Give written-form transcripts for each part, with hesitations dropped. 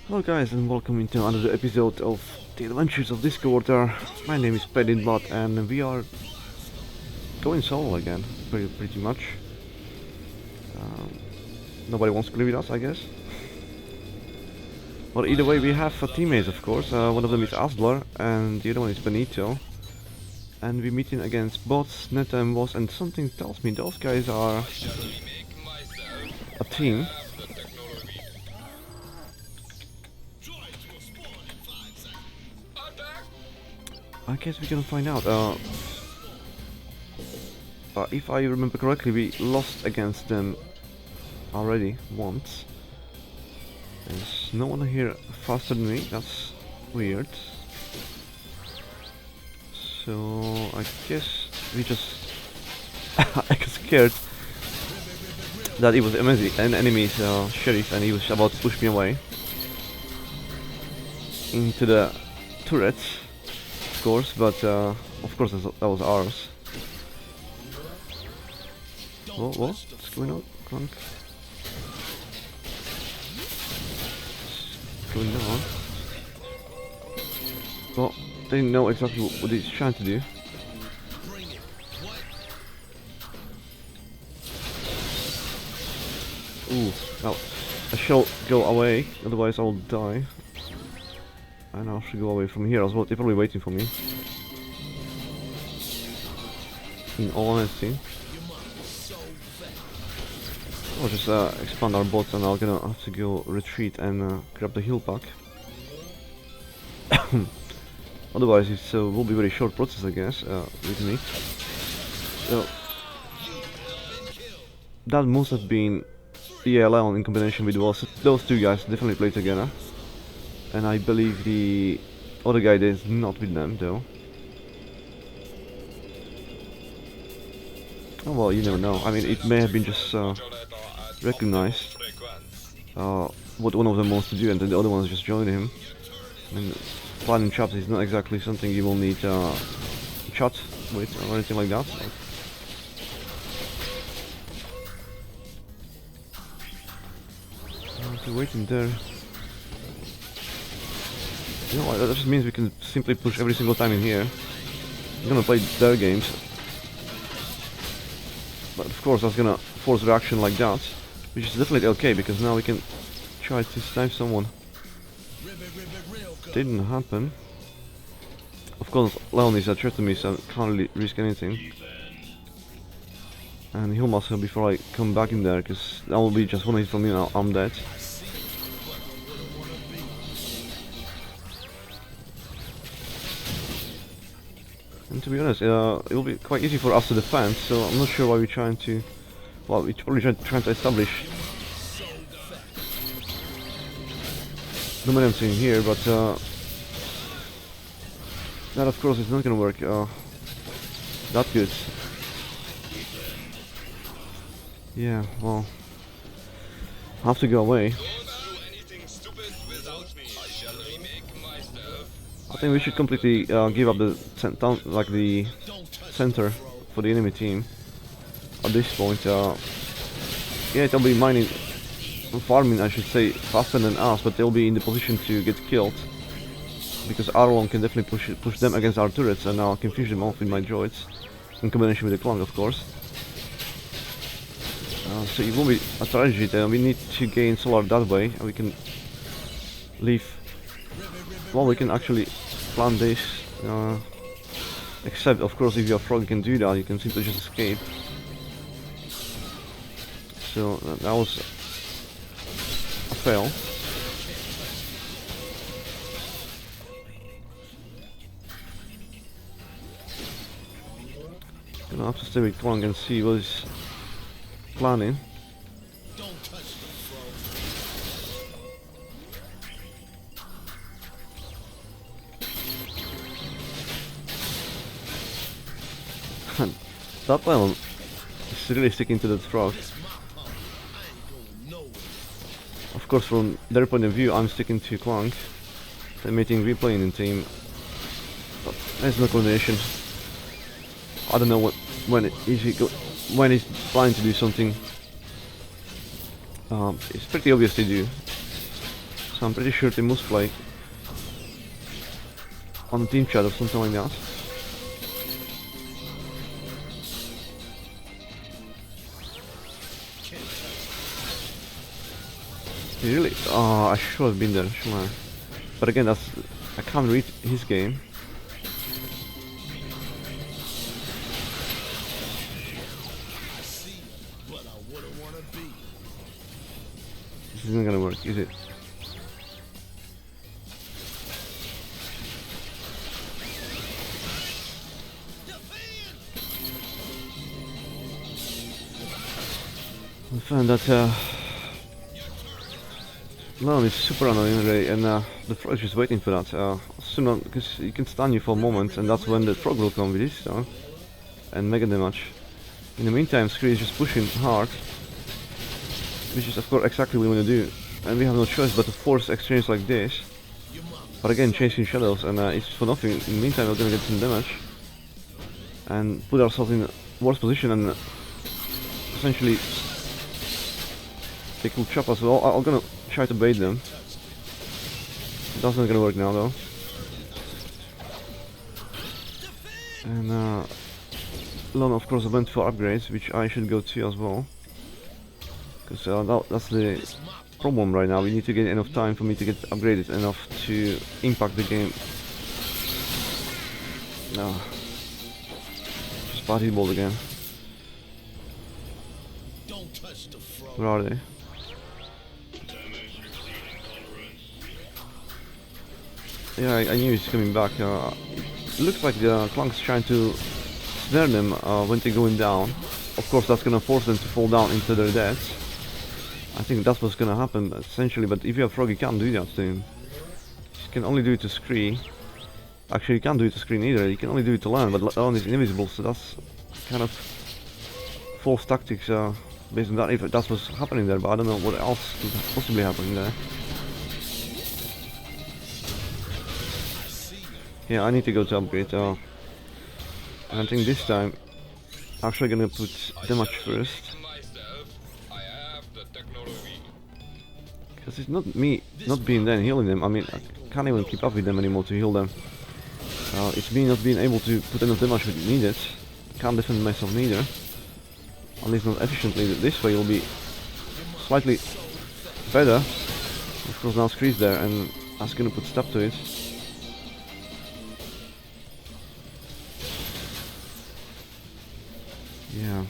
Hello guys and welcome into another episode of the adventures of this quarter. My name is Blood and we are going solo again, pretty much. Um, Nobody wants to play with us, I guess. But either way, we have teammates, of course. One of them is Asdler and the other one is Benito. And we're meeting against boss+Neto and VoSS, and something tells me those guys are a team. I guess we can find out. If I remember correctly, we lost against them already once. There's no one here faster than me. That's weird. So I guess we just I got scared that it was an enemy's sheriff, and he was about to push me away into the turrets. Of course, but of course that was ours. What's going on? What's going on? Well, they know exactly what he's trying to do. Ooh, now I shall go away, otherwise I will die. And I should go away from here as well. They're probably waiting for me. In all honesty, I'll just expand our bots, and I'm gonna have to go retreat and grab the heal pack. Otherwise, it will be a very short process, I guess, with me. So that must have been Leon in combination with VoSS. Those two guys definitely play together. And I believe the other guy is not with them, though. Oh well, you never know. I mean, it may have been just recognized what one of them wants to do, and then the other one's just joining him. I mean, planning traps is not exactly something you will need chat with or anything like that. So waiting there. You know, that just means we can simply push every single time in here. I'm gonna play their games. But of course that's gonna force reaction like that. Which is definitely okay, because now we can try to snipe someone. Didn't happen. Of course Leon is a threat to me, so I can't really risk anything. And heal myself before I come back in there, because that will be just one hit from me and I'm dead. And to be honest, it will be quite easy for us to defend, so I'm not sure why we're trying to... Well, we're probably trying to establish dominance in here, but that of course is not gonna work that good. Yeah, well, I have to go away. I think we should completely give up the center for the enemy team at this point. Yeah, they'll be mining, farming, I should say, faster than us, but they'll be in the position to get killed because Arlon can definitely push them against our turrets, and now I can finish them off with my droids in combination with the clone, of course. So it won't be a tragedy. We need to gain solar that way, and we can leave. Well, we can actually plan this, except of course if you're a frog you can do that, you can simply just escape. So that was a fail. Gonna have to stay with Kwang and see what he's planning. That one is really sticking to that frog. Of course, from their point of view, I'm sticking to Kwang. They're making replaying in team. But there's no coordination. I don't know when he's planning to do something. It's pretty obvious to do. So I'm pretty sure they must play on the team chat or something like that. Really? Oh, I should have been there, shouldn't I? But again, I can't read his game. This isn't gonna work, is it? I found that Leon is super annoying really, and the frog is just waiting for that. Soon, because he can stun you for a moment, and that's when the frog will come with his stun and mega damage. In the meantime, Scree is just pushing hard, which is of course exactly what we want to do, and we have no choice but to force exchange like this. But again, chasing shadows, and it's for nothing. In the meantime, we're gonna get some damage and put ourselves in a worse position, and essentially they could chop us. So I'm gonna try to bait them. That's not gonna work now though. And Lon of course went for upgrades, which I should go to as well. Because that's the problem right now. We need to get enough time for me to get upgraded enough to impact the game. No. Just party ball again. Where are they? Yeah, I knew he's coming back. It looks like Clunk's trying to snare them when they're going down. Of course, that's gonna force them to fall down into their deaths. I think that's what's gonna happen essentially. But if you have Frog, you can't do that to him. You can only do it to Scree. Actually, you can't do it to Scree either. You can only do it to Leon, but Leon is invisible, so that's kind of false tactics based on that. If that's what's happening there, but I don't know what else could possibly happen there. Yeah, I need to go to upgrade. And I think this time, I'm actually gonna put damage first. Because it's not me not being there and healing them. I mean, I can't even keep up with them anymore to heal them. It's me not being able to put enough damage when needed. Can't defend myself neither. At least not efficiently. This way will be slightly better. Of course now Scree's there and I'm gonna put stop to it. Yeah.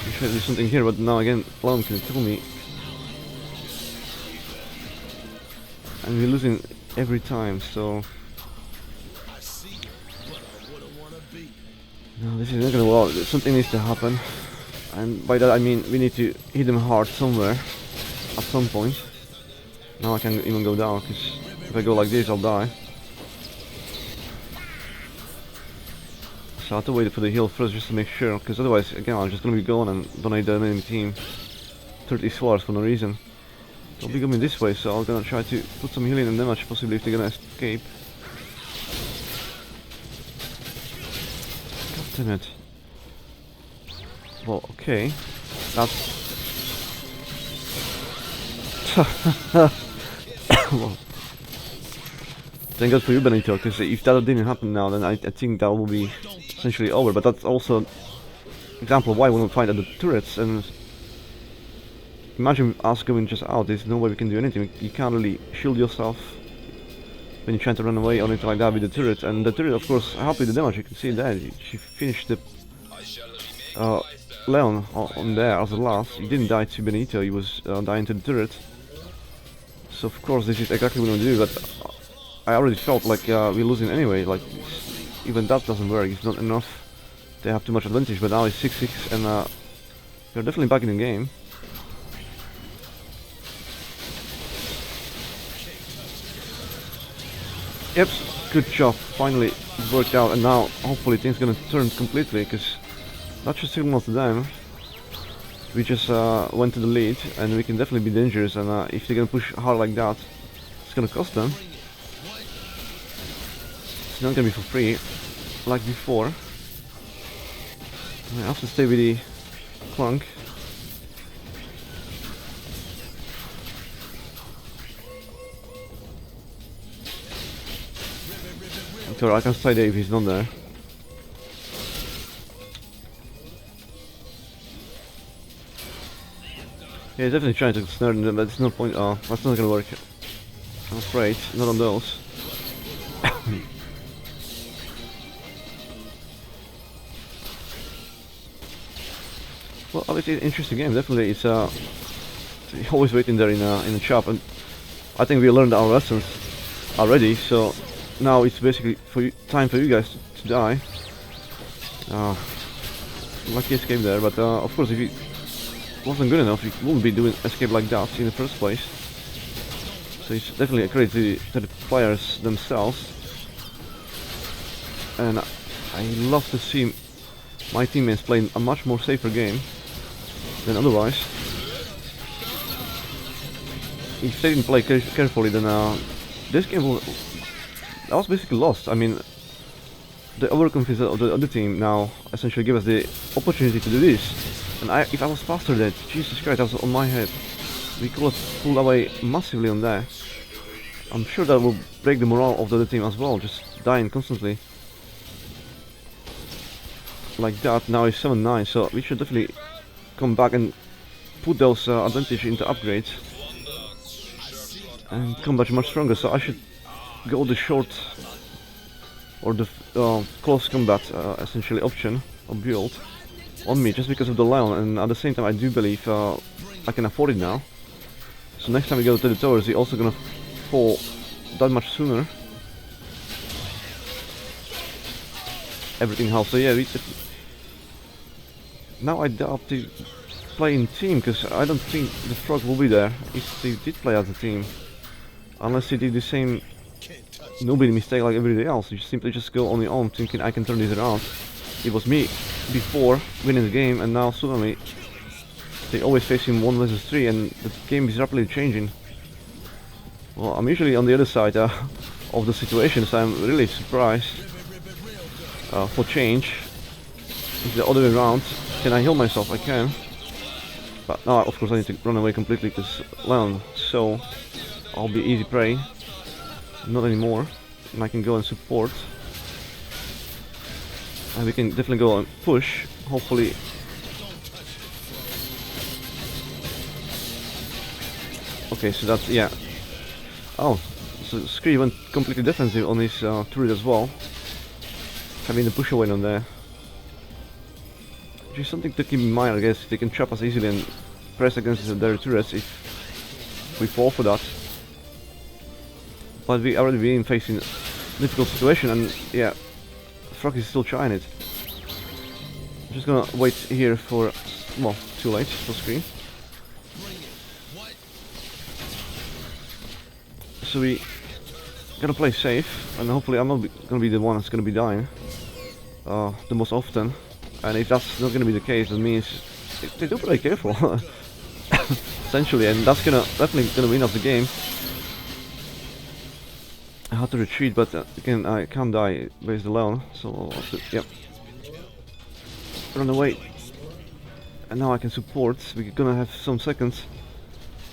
I should do something here, but now again, Leon can kill me. And we're losing every time, so... No, this is not gonna work. Something needs to happen. And by that I mean we need to hit them hard somewhere. At some point. Now I can't even go down, because if I go like this, I'll die. So I have to wait for the heal first just to make sure, because otherwise, again, I'm just gonna be going and donate the enemy team 30 swords for no reason. They'll be coming this way, so I'm gonna try to put some healing and damage, possibly if they're gonna escape. God damn it. Well, okay. That's... well. Thank God for you, Benito, because if that didn't happen now, then I think that will be essentially over. But that's also an example of why we don't fight at the turrets. And imagine us going just out. There's no way we can do anything. You can't really shield yourself when you're trying to run away or anything like that with the turret. And the turret, of course, helped with the damage. You can see that she finished the Leon on there as the last. He didn't die to Benito. He was dying to the turret. So of course, this is exactly what we want to do. But I already felt like we're losing anyway. Like even that doesn't work. It's not enough. They have too much advantage. But now it's 6-6, and we're definitely back in the game. Yep, good job. Finally, it worked out, and now hopefully things gonna turn completely. Because that should signal to them. We just went to the lead, and we can definitely be dangerous. And if they're gonna push hard like that, it's gonna cost them. It's not gonna be for free, like before. I have to stay with the Clunk. Victor. I can stay there if he's not there. Yeah, he's definitely trying to snare them, but there's no point. Oh, that's not gonna work. I'm afraid. Not on those. Well, obviously, interesting game. Definitely, it's always waiting there in the shop, and I think we learned our lessons already. So now it's basically time for you guys to die. Lucky escape there, but of course, if it wasn't good enough, you wouldn't be doing escape like that in the first place. So it's definitely a credit to the players themselves, and I love to see my teammates playing a much more safer game than otherwise. If they didn't play carefully, then this game I was basically lost. I mean, the overconfidence of the other team now essentially gave us the opportunity to do this. And if I was faster than Jesus Christ, I was on my head. We could have pulled away massively on that. I'm sure that will break the morale of the other team as well, just dying constantly. Like that. Now it's 7-9, so we should definitely come back and put those advantage into upgrades and come back much stronger. So I should go the short or the close combat essentially option or build on me, just because of the Lion, and at the same time I do believe I can afford it now. So next time we go to the towers, he's also gonna fall that much sooner. Everything helps. So yeah, now I doubt to play in team, because I don't think the frog will be there if they did play as a team, unless they did the same nobody mistake like everybody else. You simply just go on your own thinking I can turn this around. It was me before winning the game, and now suddenly they always facing 1 versus 3 and the game is rapidly changing. Well, I'm usually on the other side of the situation, so I'm really surprised for change. It's the other way around. Can I heal myself? I can. But now, of course, I need to run away completely because Leon, so I'll be easy prey. Not anymore. And I can go and support. And we can definitely go and push, hopefully. Okay, so that's, yeah. Oh, so Scree went completely defensive on his turret as well. Having the push away on there. Which is something to keep in mind, I guess. They can trap us easily and press against their turrets if we fall for that. But we already been facing a difficult situation, and yeah, Frog is still trying it. I'm just gonna wait here for, well, too late for Scree. So we gotta play safe, and hopefully I'm not gonna be the one that's gonna be dying the most often. And if that's not gonna be the case, that means they do play careful, essentially, and that's definitely gonna win us the game. I had to retreat, but again I can't die based alone, so yep. Run away, and now I can support. We're gonna have some seconds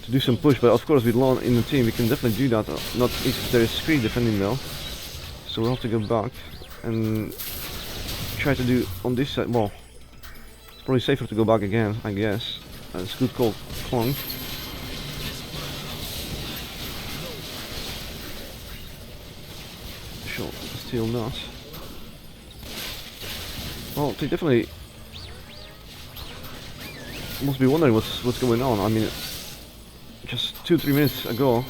to do some push, but of course with Lon in the team we can definitely do that. Not if there is Scree defending though, so we'll have to go back and try to do on this side. Well, it's probably safer to go back again, I guess. It's a good call, Clunk. Sure, still not. Well, they definitely must be wondering what's going on. I mean, just 2-3 minutes ago,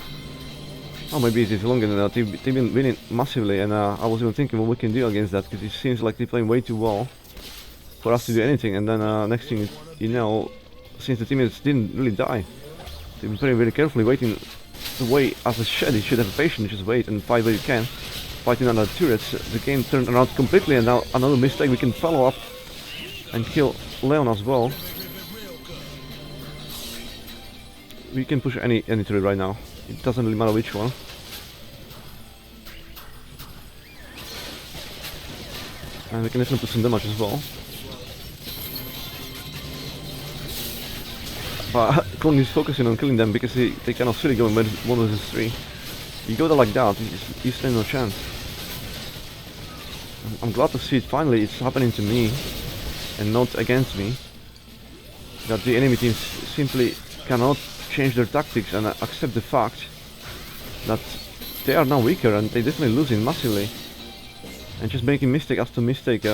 oh, maybe it is longer than that, they've been winning massively, and I was even thinking what we can do against that, because it seems like they're playing way too well for us to do anything. And then next thing you know, since the teammates didn't really die, they've been playing very carefully, waiting the way as a shed. You should have patience, just wait and fight where you can. Fighting under turrets, the game turned around completely, and now another mistake. We can follow up and kill Leon as well. We can push any turret right now. It doesn't really matter which one. And we can definitely put some damage as well. But Clone is focusing on killing them because they cannot really go in 1 versus 3. You go there like that, you stand no chance. I'm glad to see it finally. It's happening to me and not against me. That the enemy teams simply cannot change their tactics and accept the fact that they are now weaker and they're definitely losing massively. And just making mistake after mistake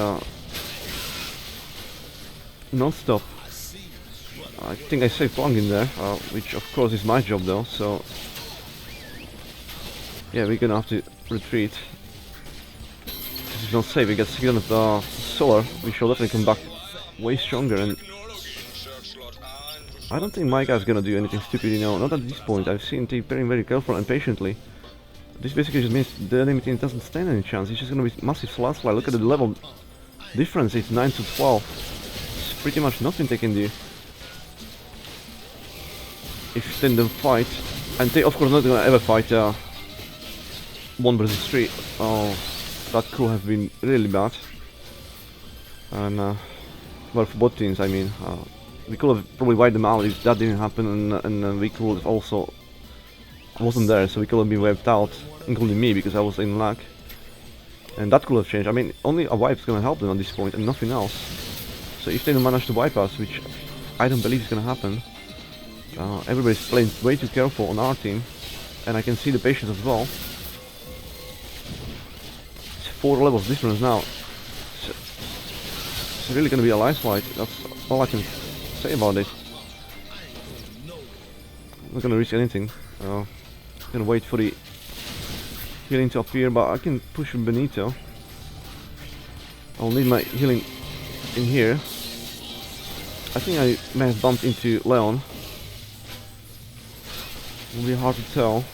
non-stop. I think I saved Plunk in there, which of course is my job though, so yeah, we're gonna have to retreat. This is not safe. We get 600 solar. We shall definitely come back way stronger, and I don't think my guy's gonna do anything stupid, you know, not at this point. I've seen him playing very careful and patiently. This basically just means the enemy team doesn't stand any chance. It's just gonna be massive slide. Look at the level difference, it's 9 to 12. It's pretty much nothing they can do. If then they fight, and they of course not gonna ever fight 1 versus 3. Oh, that could have been really bad. And well, for both teams, I mean, we could have probably wiped them out if that didn't happen, and we could have also, I wasn't there, so we could have been wiped out, including me, because I was in lag. And that could have changed. I mean, only a wipe's gonna help them at this point and nothing else. So if they don't manage to wipe us, which I don't believe is gonna happen, everybody's playing way too careful on our team, and I can see the patience as well. It's 4 levels difference now. It's really gonna be a life fight. That's all I can say about it. I'm not gonna risk anything. Gonna wait for the healing to appear, but I can push Benito. I'll need my healing in here. I think I may have bumped into Leon. It'll be hard to tell.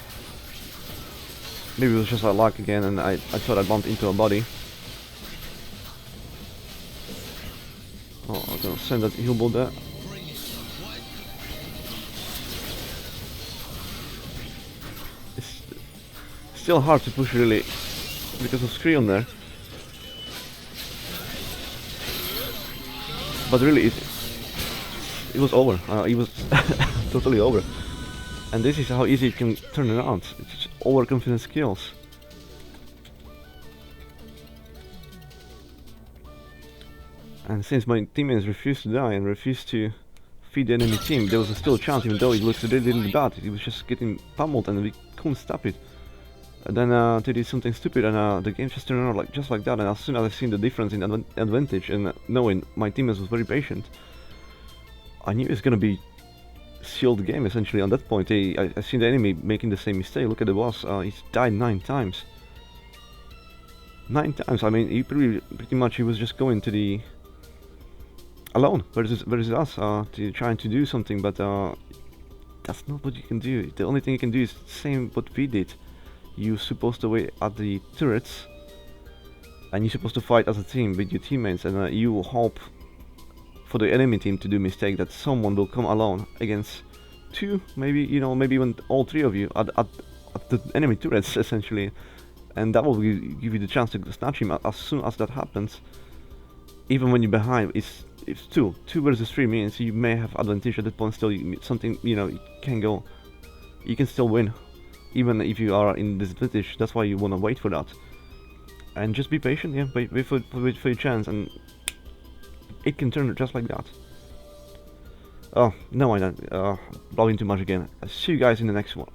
Maybe it was just like luck again, and I thought I bumped into a body. Oh, I'm gonna send that heal bolt there. It's still hard to push really because of Screon there. But really, it was over. It was totally over. And this is how easy it can turn around. It's just overconfident skills. And since my teammates refused to die and refused to feed the enemy team, there was still a chance, even though it looked really, really bad. It was just getting pummeled and we couldn't stop it. And then they did something stupid, and the game just turned around just like that. And as soon as I seen the difference in advantage and knowing my teammates was very patient, I knew it's gonna be sealed game essentially. On that point, I seen the enemy making the same mistake. Look at the boss. He's died 9 times. 9 times. I mean, he pretty much he was just going to the alone versus us, to trying to do something, but that's not what you can do. The only thing you can do is the same what we did. You're supposed to wait at the turrets, and you're supposed to fight as a team with your teammates, and you hope for the enemy team to do mistake that someone will come alone against 2, maybe, you know, maybe even all 3 of you at the enemy turrets essentially, and that will give you the chance to snatch him as soon as that happens. Even when you're behind, it's 2 versus 3 means you may have advantage at that point. Still, something, you know, you can still win, even if you are in disadvantage. That's why you wanna wait for that, and just be patient. Yeah, wait for your chance, and it can turn just like that. Oh no, I don't. Blabbing too much again. I'll see you guys in the next one.